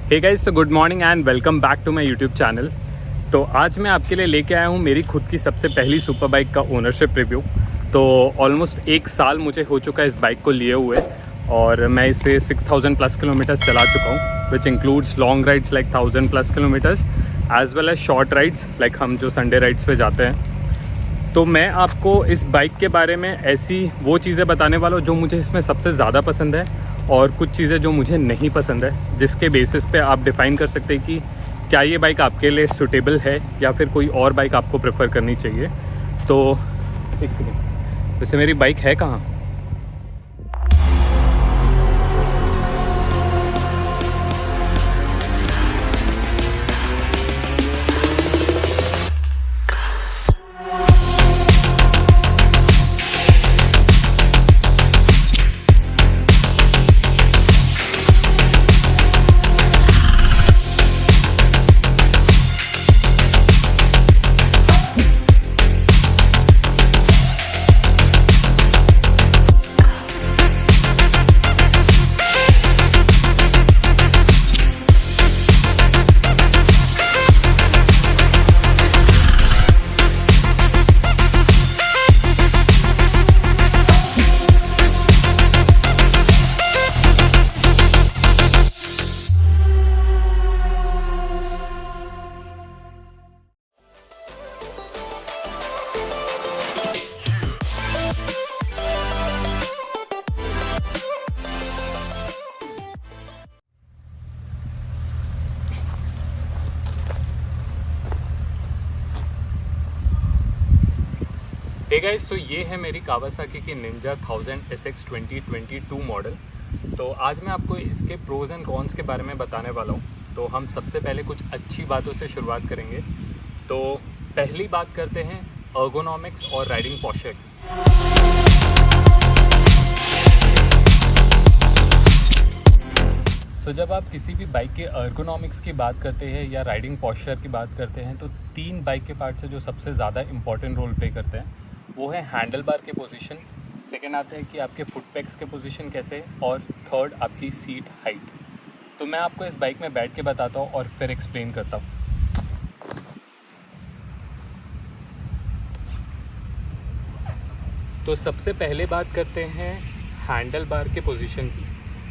Hey guys, so good morning and welcome back to my YouTube channel. तो आज मैं आपके लिए लेके आया हूँ मेरी खुद की सबसे पहली सुपर बाइक का ओनरशिप रिव्यू। तो ऑलमोस्ट 1 साल मुझे हो चुका है इस बाइक को लिए हुए और मैं इसे 6000 प्लस किलोमीटर्स चला चुका हूँ, which includes long rides like 1000 plus kilometres as well as short rides like हम जो संडे राइड्स पे जाते हैं। तो मैं आपको इस बाइक के बारे में ऐसी वो चीज़ें बताने वाला हूँ जो मुझे इसमें सबसे ज़्यादा पसंद है और कुछ चीज़ें जो मुझे नहीं पसंद है, जिसके बेसिस पे आप डिफ़ाइन कर सकते हैं कि क्या ये बाइक आपके लिए सूटेबल है या फिर कोई और बाइक आपको प्रेफर करनी चाहिए। तो एक सेकेंड, वैसे मेरी बाइक है कहाँ? हे गाइस, तो ये है मेरी कावासाकी की निंजा 1000 SX 2022 मॉडल। तो आज मैं आपको इसके प्रोज एंड कॉन्स के बारे में बताने वाला हूँ। तो हम सबसे पहले कुछ अच्छी बातों से शुरुआत करेंगे। तो पहली बात करते हैं अर्गोनॉमिक्स और राइडिंग पॉस्चर की। तो जब आप किसी भी बाइक के अर्गोनॉमिक्स की बात करते हैं या राइडिंग पॉस्चर की बात करते हैं तो 3 बाइक के पार्ट्स है जो सबसे ज़्यादा इंपॉर्टेंट रोल प्ले करते हैं। वो है हैंडल बार के पोजीशन, सेकंड आता है कि आपके फुट पैक्स के पोजीशन कैसे है, और थर्ड आपकी सीट हाइट। तो मैं आपको इस बाइक में बैठ के बताता हूँ और फिर एक्सप्लेन करता हूँ। तो सबसे पहले बात करते हैं हैंडल बार के पोजीशन की।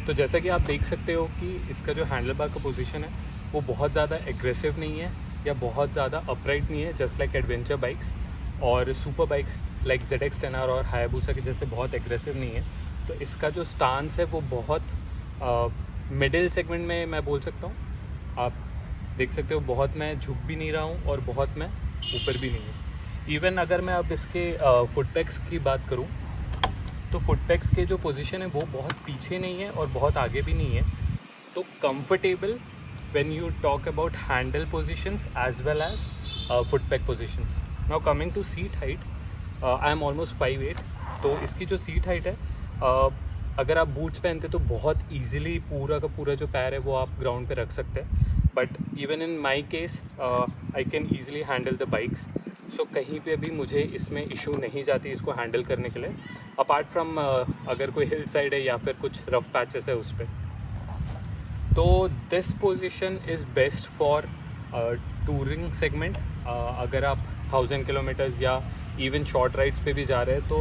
तो जैसा कि आप देख सकते हो कि इसका जो हैंडल बार का पोजीशन है वो बहुत ज़्यादा एग्रेसिव नहीं है या बहुत ज़्यादा अपराइट नहीं है, जस्ट लाइक एडवेंचर बाइक्स और super bikes like ZX 10R और हायाबुसा के जैसे बहुत एग्रेसिव नहीं है। तो इसका जो स्टांस है वो बहुत मिडिल सेगमेंट में मैं बोल सकता हूँ। आप देख सकते हो बहुत मैं झुक भी नहीं रहा हूँ और बहुत मैं ऊपर भी नहीं हूँ। इवन अगर मैं अब इसके फुट पैक्स की बात करूँ तो फुट पैक्स के जो पोजीशन है वो बहुत पीछे नहीं है और बहुत आगे भी नहीं है। तो comfortable when you talk about handle positions as well as foot peg position. Now coming to seat height, I am almost 5'8", तो इसकी जो सीट हाइट है अगर आप बूट्स पहनते तो बहुत ईजिली पूरा का पूरा जो पैर है वो आप ग्राउंड पे रख सकते हैं। But even in my case I can easily handle the bikes. So कहीं पे भी मुझे इसमें इशू नहीं जाती इसको हैंडल करने के लिए, अपार्ट फ्रॉम अगर कोई हिल साइड है या फिर कुछ रफ पैचेस है उस पर। तो this position is best for touring segment. अगर आप 1000 किलोमीटर्स या इवन शॉर्ट राइड्स पे भी जा रहे हैं तो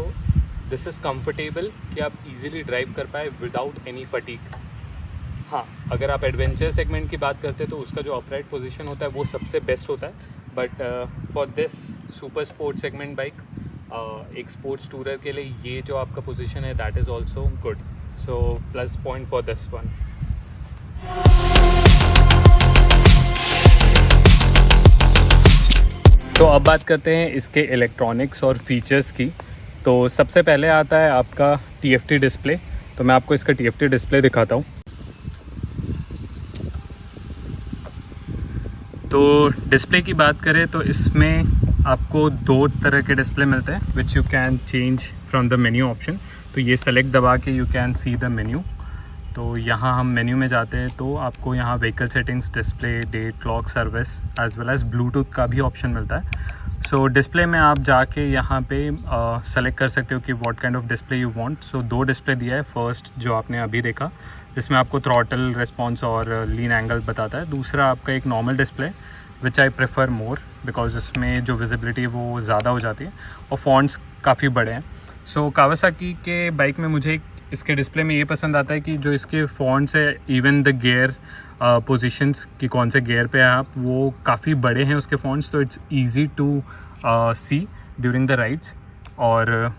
दिस इज़ कंफर्टेबल कि आप इजीली ड्राइव कर पाए विदाउट एनी फटीग। हाँ, अगर आप एडवेंचर सेगमेंट की बात करते हैं तो उसका जो अपराइट पोजीशन होता है वो सबसे बेस्ट होता है। But for this super sports segment bike, एक स्पोर्ट्स टूरर के लिए ये जो आपका पोजीशन है that is also good. So plus point for this one. तो अब बात करते हैं इसके इलेक्ट्रॉनिक्स और फीचर्स की। तो सबसे पहले आता है आपका TFT डिस्प्ले। तो मैं आपको इसका TFT डिस्प्ले दिखाता हूँ। तो डिस्प्ले की बात करें तो इसमें आपको 2 तरह के डिस्प्ले मिलते हैं which you can change from the menu option. तो ये सेलेक्ट दबा के you can see the menu. तो यहाँ हम मेन्यू में जाते हैं तो आपको यहाँ vehicle settings, display, date, clock, service as well as Bluetooth का भी ऑप्शन मिलता है। सो डिस्प्ले में आप जाके यहाँ पे सेलेक्ट कर सकते हो कि what kind of display you want. So 2 display दिया है। फर्स्ट जो आपने अभी देखा जिसमें आपको थ्रॉटल रिस्पॉन्स और लीन एंगल बताता है। दूसरा आपका एक normal display which I prefer more because इसमें जो विजिबिलिटी है वो ज़्यादा हो जाती है और फॉन्ट्स काफ़ी बड़े हैं। सो कावासाकी के बाइक में मुझे इसके डिस्प्ले में ये पसंद आता है कि जो इसके फॉन्ट्स है, इवन द गियर पोजीशंस कि कौन से गियर पे है आप, वो काफ़ी बड़े हैं उसके फॉन्ट्स, तो it's easy to see during the rides. और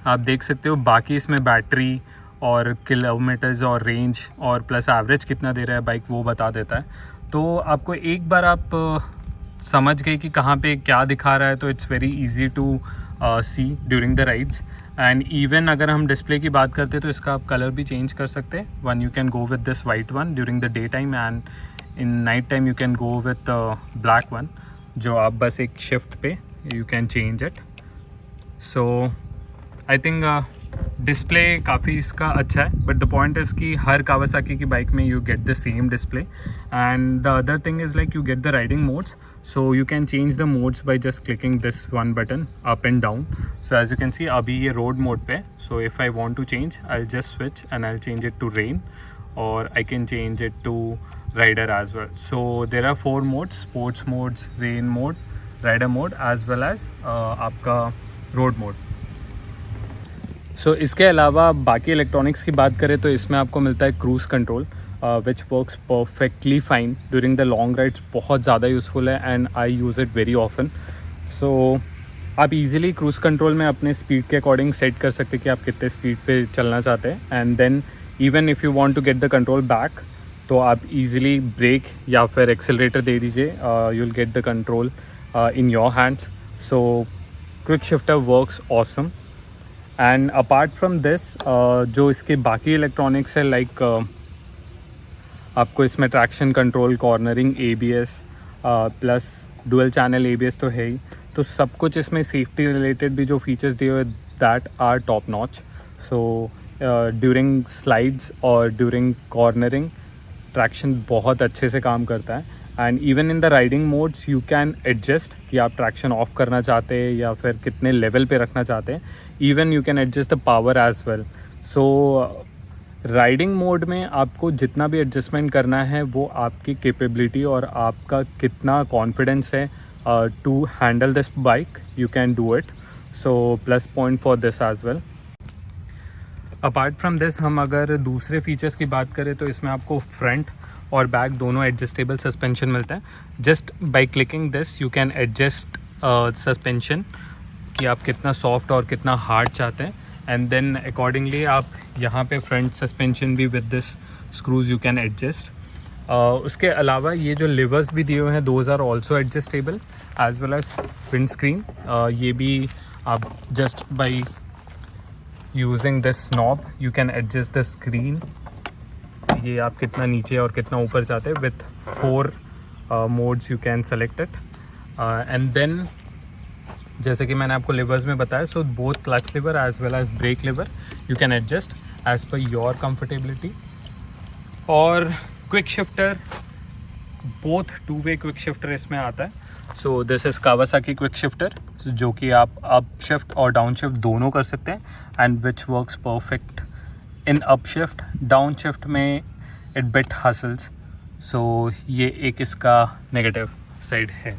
आप देख सकते हो बाकी इसमें बैटरी और किलोमीटर्स और रेंज और प्लस एवरेज कितना दे रहा है बाइक वो बता देता है। तो आपको एक बार आप समझ गए कि कहाँ पे क्या दिखा रहा है तो it's very easy to see during the rides. And even अगर हम डिस्प्ले की बात करते हैं तो इसका आप कलर भी चेंज कर सकते हैं। One you can go with this white one during the day time and in night time you can go with black one, जो आप बस एक शिफ्ट पे you can change it. So I think display काफ़ी इसका अच्छा है, but the point is कि हर कावासाकी की बाइक में you get the same display. And the other thing is like you get the riding modes, so you can change the modes by just clicking this one button up and down. So as you can see अभी ये road mode पे है, so if I want to change I just switch and I change it to rain और I can change it to rider as well. So there are 4 modes, sports modes, rain mode, rider mode as well as आपका road mode. So इसके अलावा बाकी electronics की बात करें तो इसमें आपको मिलता है cruise control which works perfectly fine during the long rides. बहुत ज़्यादा यूज़फुल है and I use it very often. So आप इजीली क्रूज़ कंट्रोल में अपने स्पीड के अकॉर्डिंग सेट कर सकते हैं कि आप कितने स्पीड पे चलना चाहते हैं। And then even if you want to get the control back तो आप इजीली ब्रेक या फिर एक्सेलरेटर दे दीजिए, you will get the control in your hands. So quick shifter works awesome. And apart from this जो इसके बाकी electronics है लाइक आपको इसमें traction control, cornering, ABS plus dual channel ABS तो है ही, तो सब कुछ इसमें सेफ्टी रिलेटेड भी जो फीचर्स दिए हुए that are top notch. So during slides और ड्यूरिंग कॉर्नरिंग ट्रैक्शन बहुत अच्छे से काम करता है। And even in the riding modes you can adjust कि आप ट्रैक्शन ऑफ करना चाहते हैं या फिर कितने लेवल पे रखना चाहते हैं। Even you can adjust the power as well. So riding mode में आपको जितना भी एडजस्टमेंट करना है वो आपकी कैपेबिलिटी और आपका कितना कॉन्फिडेंस है to handle this bike, you can do it. So plus point for this as well. Apart from this हम अगर दूसरे फीचर्स की बात करें तो इसमें आपको फ्रंट और बैक दोनों एडजस्टेबल सस्पेंशन मिलता है। Just by clicking this you can adjust suspension कि आप कितना सॉफ्ट और कितना हार्ड चाहते हैं। एंड देन अकॉर्डिंगली आप यहाँ पे फ्रंट सस्पेंशन भी with this screws you can adjust. उसके अलावा ये जो लिवर्स भी दिए हुए हैं those are also adjustable as well as windscreen. ये भी आप just by using this knob you can adjust the screen. ये आप कितना नीचे और कितना ऊपर चाहते हैं। With 4 modes you can select it. And then जैसे कि मैंने आपको लिवर्स में बताया, so both clutch lever as well as brake lever you can adjust as per your comfortability. और क्विक शिफ्टर, बोथ 2-वे क्विक शिफ्टर इसमें आता है। So this is Kawasaki quick shifter जो कि आप अप शिफ्ट और डाउन शिफ्ट दोनों कर सकते हैं and which works perfect in up shift. Down shift में इट बिट हसल्स। सो ये एक इसका नेगेटिव साइड है।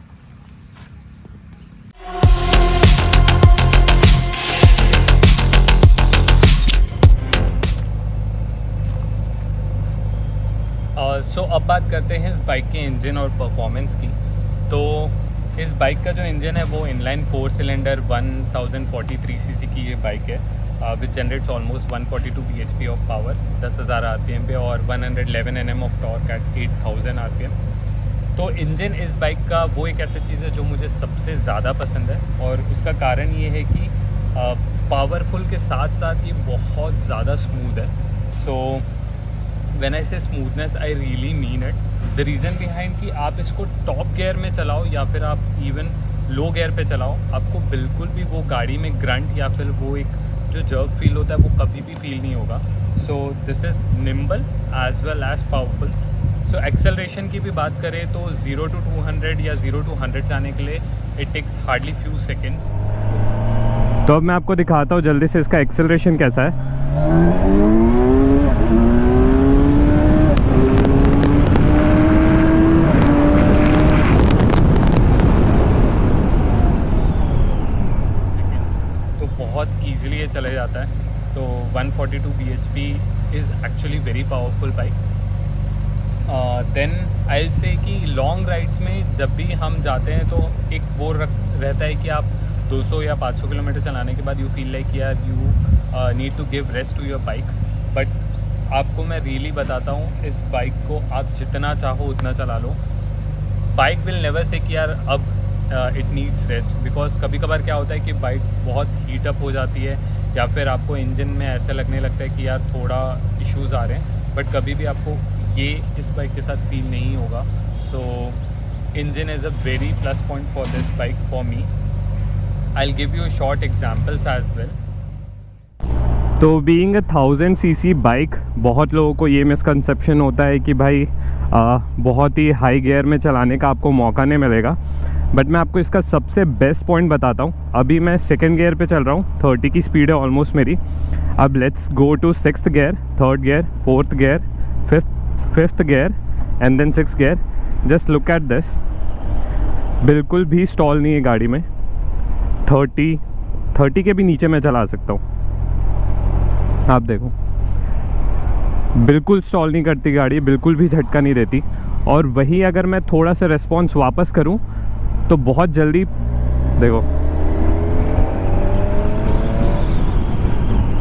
सो अब बात करते हैं इस बाइक के इंजन और परफॉर्मेंस की। तो इस बाइक का जो इंजन है वो इनलाइन 4 सिलेंडर 1043 cc की ये बाइक है which generates almost 142 bhp of power 10,000 RPM पे और 111 Nm of torque at 8000 RPM। तो इंजन इस बाइक का वो एक ऐसी चीज़ है जो मुझे सबसे ज़्यादा पसंद है और उसका कारण ये है कि पावरफुल के साथ साथ ये बहुत ज़्यादा स्मूथ है। सो व्हेन आई से smoothness I really mean it. The reason behind कि आप इसको टॉप गियर में चलाओ या फिर आप इवन लो गियर पे चलाओ, आपको बिल्कुल भी वो गाड़ी में ग्रंट या फिर वो एक जो जर्क फील होता है वो कभी भी फील नहीं होगा। So this is nimble as well as powerful. So acceleration की भी बात करें तो 0 to 200 या 0 to 100 जाने के लिए it takes hardly few seconds. तो अब मैं आपको दिखाता हूँ जल्दी से इसका एक्सेलरेशन कैसा है। बहुत ईजिली ये चले जाता है। तो 142 bhp is actually very powerful bike. Then I say कि लॉन्ग राइड्स में जब भी हम जाते हैं तो एक वो रहता है कि आप 200 या 500 किलोमीटर चलाने के बाद यू फील लाइक यार you need to give rest to your bike. But आपको मैं रियली बताता हूँ, इस बाइक को आप जितना चाहो उतना चला लो। बाइक विल नेवर से कि यार अब इट नीड्स रेस्ट, बिकॉज कभी कभार क्या होता है कि बाइक बहुत हीटअप हो जाती है या फिर आपको इंजन में ऐसा लगने लगता है कि यार थोड़ा इश्यूज़ आ रहे हैं। बट कभी भी आपको ये इस बाइक के साथ फील नहीं होगा। So engine is a very plus point for this bike for me. I will give you short examples as well. तो बीइंग 1000 सीसी बाइक, बहुत लोगों को ये मिसकंसेप्शन होता है कि भाई बहुत ही हाई गियर में चलाने का आपको मौका नहीं मिलेगा। बट मैं आपको इसका सबसे बेस्ट पॉइंट बताता हूँ। अभी मैं सेकंड गियर पे चल रहा हूँ, 30 की स्पीड है ऑलमोस्ट मेरी। अब let's go to 6th gear, 3rd gear, 4th gear, 5th gear and then 6th gear. Just look at this, बिल्कुल भी स्टॉल नहीं है गाड़ी में। 30 के भी नीचे मैं चला सकता हूँ। आप देखो, बिल्कुल स्टॉल नहीं करती गाड़ी, बिल्कुल भी झटका नहीं देती। और वही अगर मैं थोड़ा सा रिस्पॉन्स वापस करूं तो बहुत जल्दी देखो।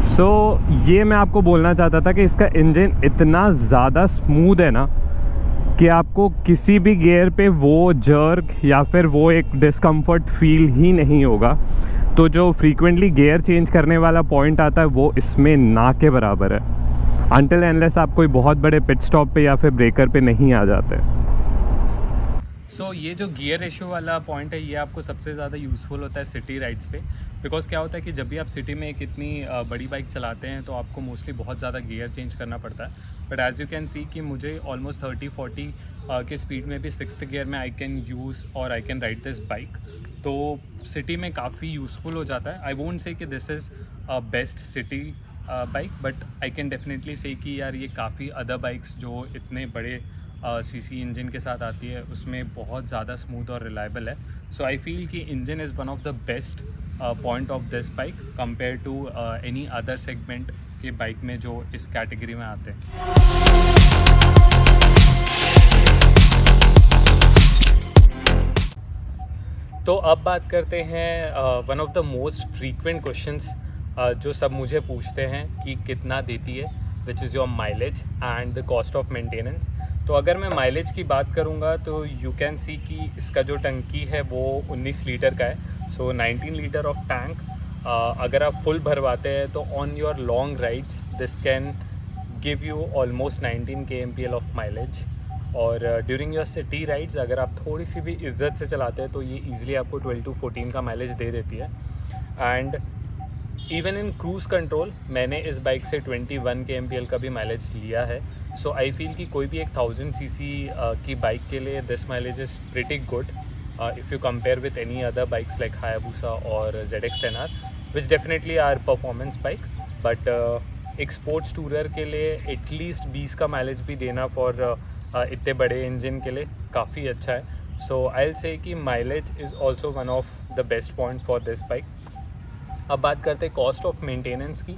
सो ये मैं आपको बोलना चाहता था कि इसका इंजन इतना ज़्यादा स्मूथ है ना कि आपको किसी भी गियर पे वो जर्क या फिर वो एक डिस्कम्फर्ट फील ही नहीं होगा। तो जो फ्रीक्वेंटली गियर चेंज करने वाला पॉइंट आता है वो इसमें ना के बराबर है, अनटिल एनलेस आप कोई बहुत बड़े पिट स्टॉप पे या फिर ब्रेकर पे नहीं आ जाते। सो ये जो गियर रेशियो वाला पॉइंट है ये आपको सबसे ज़्यादा यूज़फुल होता है सिटी राइड्स पे। बिकॉज क्या होता है कि जब भी आप सिटी में एक इतनी बड़ी बाइक चलाते हैं तो आपको मोस्टली बहुत ज़्यादा गियर चेंज करना पड़ता है। बट एज़ यू कैन सी कि मुझे ऑलमोस्ट 30-40 के स्पीड में भी 6th गियर में आई कैन यूज़ और I can ride this bike. तो सिटी में काफ़ी यूज़फुल हो जाता है। आई वोंट से कि this is best city bike, but I can definitely से कि यार ये काफ़ी अदर बाइक्स जो इतने बड़े सीसी इंजन के साथ आती है उसमें बहुत ज़्यादा स्मूथ और रिलायबल है। सो आई फील कि engine is one of the best point of this bike compare to any other segment के बाइक में जो इस कैटेगरी में आते हैं। तो अब बात करते हैं one of the most frequent questions जो सब मुझे पूछते हैं कि कितना देती है, which is your mileage and the cost of maintenance. तो अगर मैं माइलेज की बात करूंगा तो यू कैन सी कि इसका जो टंकी है वो 19 लीटर का है। सो 19 लीटर ऑफ टैंक अगर आप फुल भरवाते हैं तो on your long rides this can give you almost 19 kmpl of mileage. और ड्यूरिंग योर सिटी राइड्स अगर आप थोड़ी सी भी इज्जत से चलाते हैं तो ये ईजिली आपको 12-14 का माइलेज दे देती है। And even in cruise control मैंने इस बाइक से 21 kmpl का भी माइलेज लिया है। सो आई फील कि कोई भी एक 1000 cc की बाइक के लिए this mileage is pretty good if you compare with any other bikes like Hayabusa और ZX10R which definitely are performance bike. But एक स्पोर्ट्स टूरर के लिए एटलीस्ट 20 का माइलेज भी देना फॉर इतने बड़े इंजन के लिए काफ़ी अच्छा है। सो आई विल से कि mileage is also one of the best point for this bike. अब बात करते हैं कॉस्ट ऑफ मेंटेनेंस की।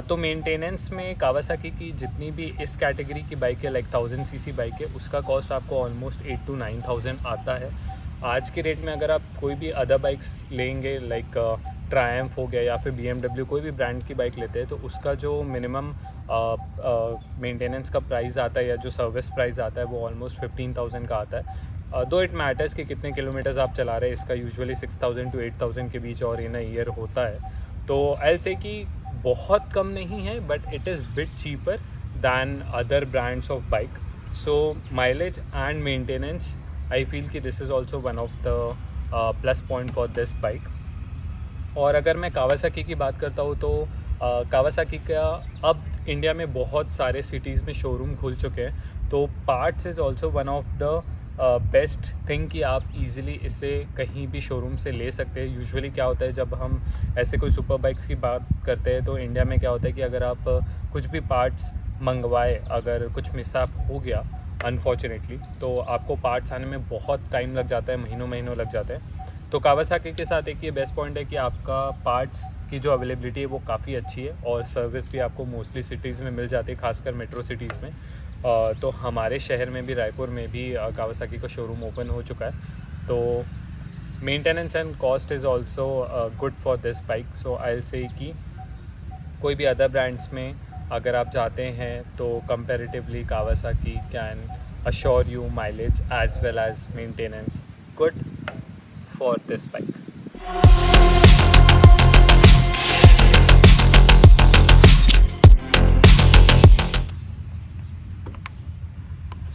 तो मेंटेनेंस में कावासाकी की जितनी भी इस कैटेगरी की बाइक है लाइक 1000 cc बाइक है उसका कॉस्ट आपको ऑलमोस्ट 8,000 to 9,000 आता है। आज के रेट में अगर आप कोई भी अदर बाइक्स लेंगे लाइक ट्रायम्फ हो गया या फिर BMW कोई भी ब्रांड की बाइक लेते हैं तो उसका जो मिनिमम मेंटेनेंस का प्राइस आता है या जो सर्विस प्राइस आता है वो ऑलमोस्ट 15,000 का आता है। दो इट मैटर्स कि कितने किलोमीटर्स आप चला रहे हैं, इसका यूजुअली 6,000 to 8,000 के बीच और इन अ ईयर होता है। तो आई से कि बहुत कम नहीं है but it is bit cheaper than other brands of bike. So mileage and maintenance I feel कि this is also one of the plus point for this bike. और अगर मैं कावासाकी की बात करता हूँ तो कावासाकी का अब इंडिया में बहुत सारे सिटीज़ में शोरूम खुल चुके हैं। तो parts is also one of the best thing कि आप इजीली इसे कहीं भी शोरूम से ले सकते हैं। यूजुअली क्या होता है जब हम ऐसे कोई सुपर बाइक्स की बात करते हैं तो इंडिया में क्या होता है कि अगर आप कुछ भी पार्ट्स मंगवाए, अगर कुछ मिसअप हो गया अनफॉर्चुनेटली, तो आपको पार्ट्स आने में बहुत टाइम लग जाता है, महीनों महीनों लग जाते हैं। तो कावासाकी के साथ एक ये बेस्ट पॉइंट है कि आपका पार्ट्स की जो अवेलेबिलिटी है वो काफ़ी अच्छी है और सर्विस भी आपको मोस्टली सिटीज़ में मिल जाती है, खासकर मेट्रो सिटीज़ में। तो हमारे शहर में भी, रायपुर में भी कावासाकी का शोरूम ओपन हो चुका है। तो maintenance and cost is also good for this bike. So I will say कि कोई भी अदर ब्रांड्स में अगर आप जाते हैं तो comparatively Kawasaki can assure you mileage as well as maintenance good for this bike.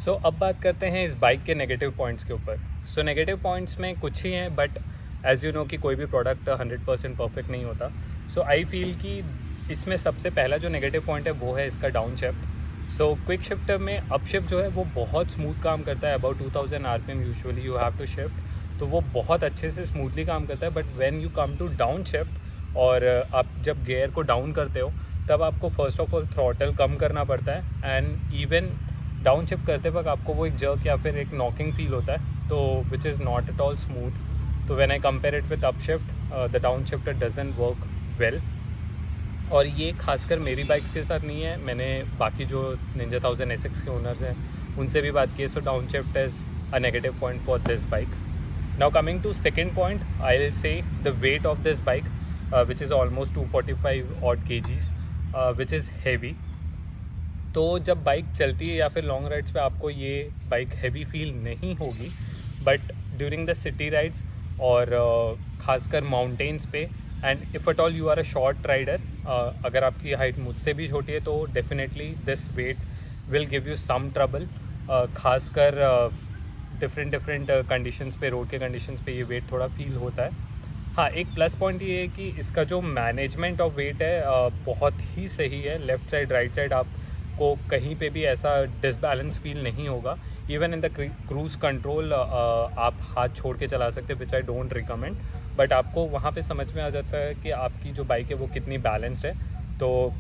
So अब बात करते हैं इस बाइक के नेगेटिव पॉइंट्स के ऊपर। सो नेगेटिव पॉइंट्स में कुछ ही हैं, बट एज यू नो कि कोई भी प्रोडक्ट 100% परफेक्ट नहीं होता। सो आई फील कि इसमें सबसे पहला जो नेगेटिव पॉइंट है वो है इसका down shift. So quick shifter में अप शिफ्ट जो है वो बहुत स्मूथ काम करता है, about 2000 RPM usually you have to shift, तो वो बहुत अच्छे से स्मूथली काम करता है। But when you come to down shift और आप जब गियर को डाउन करते हो तब आपको फर्स्ट ऑफ ऑल थ्रॉटल कम करना पड़ता है, एंड इवन डाउन शिफ्ट करते वक्त आपको वो एक जर्क या फिर एक नॉकिंग फील होता है, तो which is not at all smooth. तो when I compare it with up shift, the down shifter doesn't work well. और ये खासकर मेरी बाइक्स के साथ नहीं है, मैंने बाकी जो निंजा 1000 SX के ओनर्स हैं उनसे भी बात की है। So down shift is a negative point for this bike. Now coming to second point, I'll say the weight of this bike, which is almost 245 odd kgs, which is heavy. तो जब bike चलती है या फिर long rides पे आपको ये bike heavy feel नहीं होगी, but during the city rides और ख़ासकर माउंटेन्स पे, and if at all you are a short rider, अगर आपकी हाइट मुझसे भी छोटी है तो definitely this weight will give you some trouble, खासकर डिफरेंट कंडीशंस पे, रोड के कंडीशंस पे ये वेट थोड़ा फील होता है. हाँ, एक प्लस पॉइंट ये है कि इसका जो मैनेजमेंट ऑफ वेट है बहुत ही सही है. लेफ़्ट साइड राइट साइड आपको कहीं पे भी ऐसा डिसबैलेंस फील नहीं होगा. Even in the cruise control आप हाथ छोड़ के चला सकते हैं, which I don't recommend, but आपको वहाँ पे समझ में आ जाता है कि आपकी जो बाइक है वो कितनी बैलेंस्ड है. तो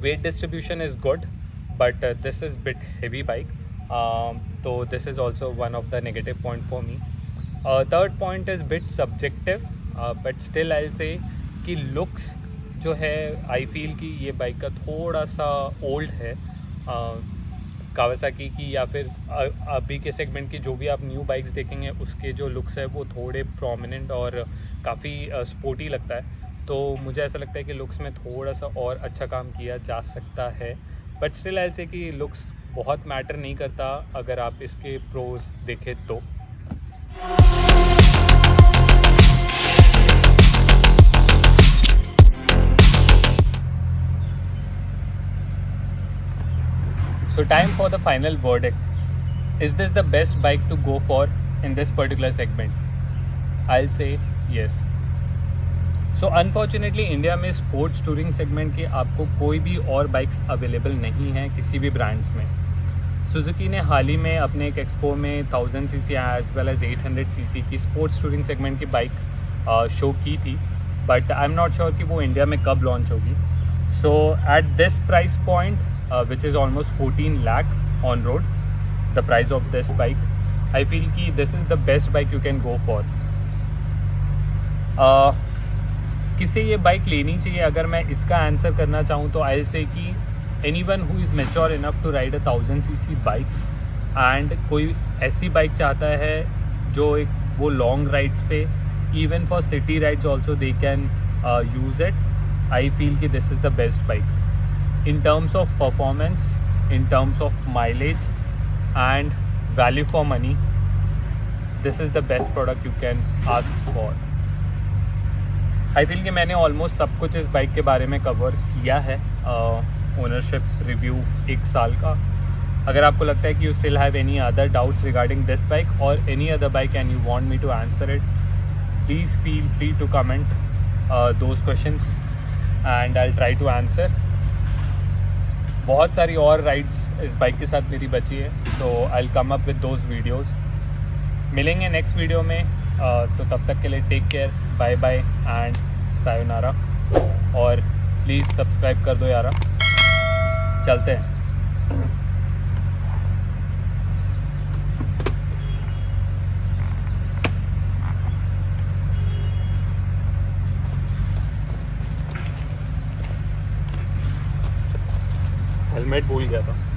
weight distribution is good, but this is bit heavy bike. तो this is also one of the negative point for me. Third point is bit subjective, but still I will say कि looks जो है, आई feel कि ये bike का थोड़ा सा old है कावासाकी की, या फिर अभी के सेगमेंट की जो भी आप न्यू बाइक्स देखेंगे उसके जो लुक्स है वो थोड़े प्रोमिनेंट और काफ़ी स्पोर्टी लगता है. तो मुझे ऐसा लगता है कि लुक्स में थोड़ा सा और अच्छा काम किया जा सकता है, बट स्टिल आई से कि लुक्स बहुत मैटर नहीं करता अगर आप इसके प्रोज देखें तो. So time for the final verdict. Is this the best bike to go for in this particular segment? I'll say yes. So unfortunately India में स्पोर्ट्स टूरिंग सेगमेंट की आपको कोई भी और बाइक्स अवेलेबल नहीं है किसी भी ब्रांड्स में. सुजुकी ने हाल ही में अपने एक एक्सपो में 1000 cc as well as 800 cc की स्पोर्ट्स टूरिंग सेगमेंट की बाइक शो की थी, but I am not sure कि वो इंडिया में कब लॉन्च होगी. So at this price point, which is almost 14 lakh on road, the price of this bike, I feel कि this is the best bike you can go for. किसे ये bike लेनी चाहिए अगर मैं इसका आंसर करना चाहूँ तो I'll say कि anyone who is mature enough to ride a 1000 cc bike and कोई ऐसी बाइक चाहता है जो एक वो लॉन्ग राइड्स पे, even for city rides also they can use it. I feel कि this is the best bike. In terms of performance, in terms of mileage and value for money, this is the best product you can ask for. I feel कि मैंने almost सब कुछ इस bike के बारे में cover किया है. ओनरशिप रिव्यू 1 साल का. अगर आपको लगता है कि you still have any other doubts regarding this bike or any other bike and you want me to answer it, please feel free to comment those questions and I'll try to answer. बहुत सारी और rides इस bike के साथ मेरी बची है, so I will come up with those videos मिलेंगे नेक्स्ट वीडियो में। तो तब तक के लिए take care, bye bye and sayonara. और प्लीज़ सब्सक्राइब कर दो यारा। चलते हैं। हेलमेट भूल गया था।